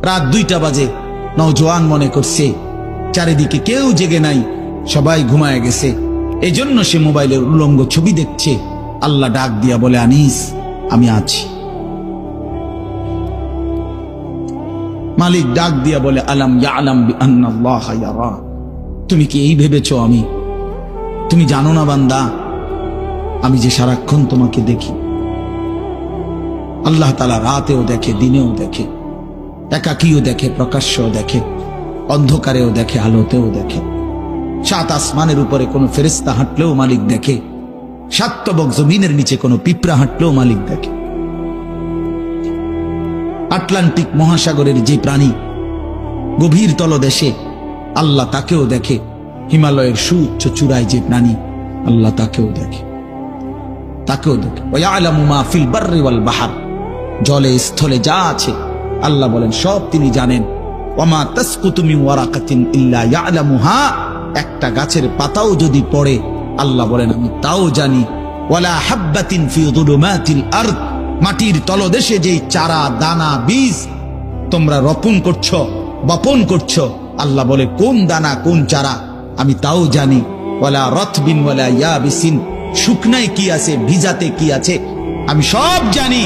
রাত 2টা বাজে, নওজোয়ান মনে করছে চারিদিকে কেউ জেগে নাই, সবাই ঘুমায় গেছে। এই জন্য সে মোবাইলের উলঙ্গ ছবি দেখছে। আল্লাহ ডাক দিয়া বলে, আনিস আমি আছি। মালিক ডাক দিয়া বলে, আলাম ইয়ালাম বিআন্নাল্লাহ ইয়ারা। তুমি কি এই ভেবেছো তুমি জানো না বান্দা, আমি যে সারাক্ষণ তোমাকে দেখি। আল্লাহ তাআলা রাতেও দেখে, দিনেও দেখে, একাকীও দেখে, প্রকাশ্যও দেখে, অন্ধকারেও দেখে, আলোতেও দেখে। 7 আসমানের উপরে কোনো ফেরেশতা হাঁটলেও মালিক দেখে, 7 তবক জমিনের নিচে কোনো পিঁপড়া হাঁটলেও মালিক দেখে। আটলান্টিক মহাসাগরের যে প্রাণী গভীর তলদেশে, আল্লাহ তাকেও দেখে। হিমালয়ের সুউচ্চ চূড়ায় যে প্রাণী, আল্লাহ তাকেও দেখে। ওয়ায়ালামু মা ফিল বাররি ওয়াল বাহর, জলে স্থলে যা আছে আল্লাহ বলেন সব তিনি জানেন। ওয়ামা তাসকুতু মিন ওয়ারাকাতিন ইল্লা ইয়ালামুহা, একটা গাছের পাতাও যদি পড়ে আল্লাহ বলেন আমি তাও জানি। ওয়ালা হাববাতিন ফি যুলুমাতিল আরদ, মাটির তলদেশে যেই চারা দানা বীজ তোমরা রোপণ করছো, বপন করছো, আল্লাহ বলে কোন দানা কোন চারা আমি তাও জানি। ওয়ালা রাতবিন ওয়ালা ইয়াবিসিন, শুকনায় কি আছে ভিজাতে কি আছে আমি সব জানি।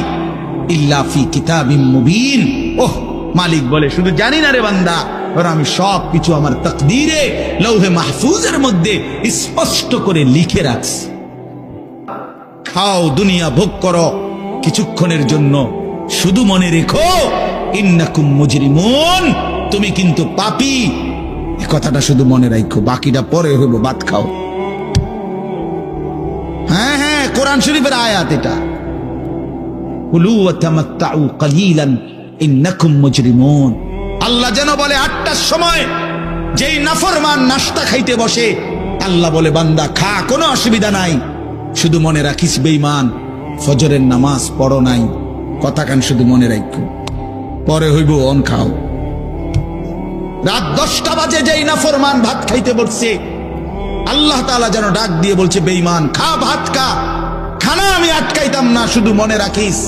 ইল্লা ফি কিতাবিম মুবিন, ওহ মালিক বলে শুধু জানি না রে বান্দা, বরং আমি সব কিছু আমার তাকদীরে লৌহে মাহফুজের মধ্যে স্পষ্ট করে লিখে রাখছি। খাও দুনিয়া ভোগ করো কিছুক্ষণের জন্য, শুধু মনে রেখো ইন্নাকুম মুজরিমুন, তুমি কিন্তু পাপী। এই কথাটা শুধু মনে রাখো, বাকিটা পরে হইব, ভাত খাও। হ্যাঁ, কোরআন শরীফের আয়াত এটা। কুলু ওয়া তামাত্তাউ কালিলান ইন্নাকুম মুজরিমুন। আল্লাহ যেন বলে 8টার সময় যেই নাফরমান নাস্তা খাইতে বসে, আল্লাহ বলে বান্দা খা, কোনো অসুবিধা নাই, শুধু মনে রাখিস বেঈমান ফজরের নামাজ পড়ো নাই। কথা কান শুধু মনে রাখো, পরে হইব অন খাও। রাত 10টা বাজে যেই নাফরমান ভাত খাইতে বসছে, আল্লাহ তাআলা যেন ডাক দিয়ে বলছে বেঈমান খা, ভাত খা, খানা আমি আটকাইতাম না, শুধু মনে রাখিস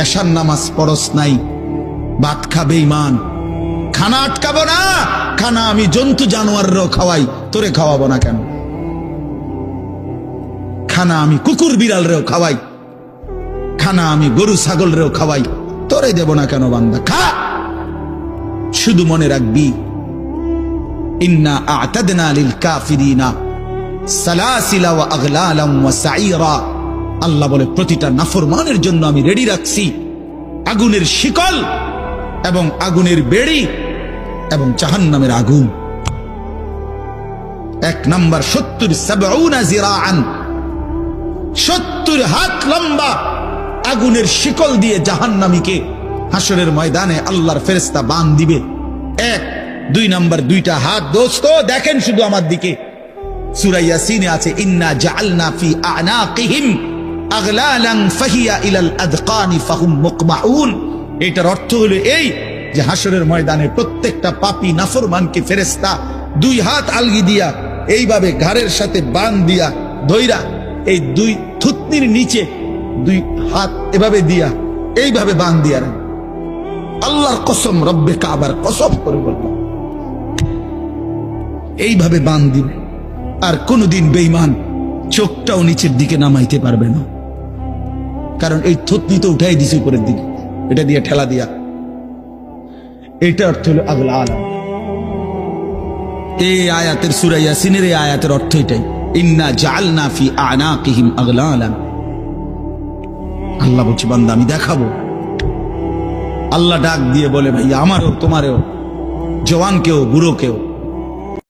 এশার নামাজ পড়স নাই, ভাত খা বেঈমান। খানা আটকাবো না, খানা আমি জন্তু জানোয়ারও খাওয়াই, তোরে খাওয়াবো না কেন? খানা আমি কুকুর বিড়ালরেও খাওয়াই, খানা আমি গরু ছাগলরেও খাওয়াই, তোরে দেব না কেন বান্দা? খা, শুধু মনে রাখবি ইন্না আ'তাদনা লিল কাফিরিনা সালাসিলা ওয়া আগলালাম ওয়া সাইরা। আল্লাহ বলে প্রতিটা নাফরমানের জন্য আমি রেডি রাখছি আগুনের শিকল এবং আগুনের বেড়ি এবং জাহান্নামের আগুন। 1 নাম্বার 70 জিরাআন, 70 হাত লম্বা আগুনের শিকল দিয়ে জাহান্নামীকে হাসরের ময়দানে আল্লাহর ফেরেশতা বাঁধ দিবে। 1 2 নাম্বার 2টা হাত। দোস্ত দেখেন শুধু আমার দিকে, সূরা ইয়াসিনে আছে ইন্না জাআলনা ফি আ'নাকিহিম আগলালান ফাহিয়া ইলাল আযকানি ফাহুম মুকমাউন। এটার অর্থ হলো এই যে হাসরের ময়দানে প্রত্যেকটা পাপী নাফরমানকে ফেরেশতা 2 হাত আলগি দিয়া এইভাবে ঘাড়ের সাথে বাঁধ দিয়া ধইরা, এই 2 থুতনির নিচে 2 হাত এভাবে দিয়া এইভাবে বাঁধ দিয়া রাখে। আল্লাহর কসম, রব্বে কাবার কসম করে বললাম, এইভাবে বাঁধ দিবে। আর কোনদিন বেঈমান চোখটাও নিচের দিকে নামাইতে পারবে না, কারণ এই থুতনি তো উঠাই দিছে উপরের দিকে, এটা দিয়ে ঠেলা দিয়া। এটা অর্থ হলো আগলা আলাম। এই আয়াতের সূরা ইয়াসিনের এই আয়াতের অর্থ এটাই, ইন্না জাআলনা ফি আ'নাকিহিম আগলালান। আল্লাহ বলছে বান্দা আমি দেখাবো। আল্লাহ ডাক দিয়ে বলে ভাই আমারও তোমারও, জওয়ানকেও বুড়োকেও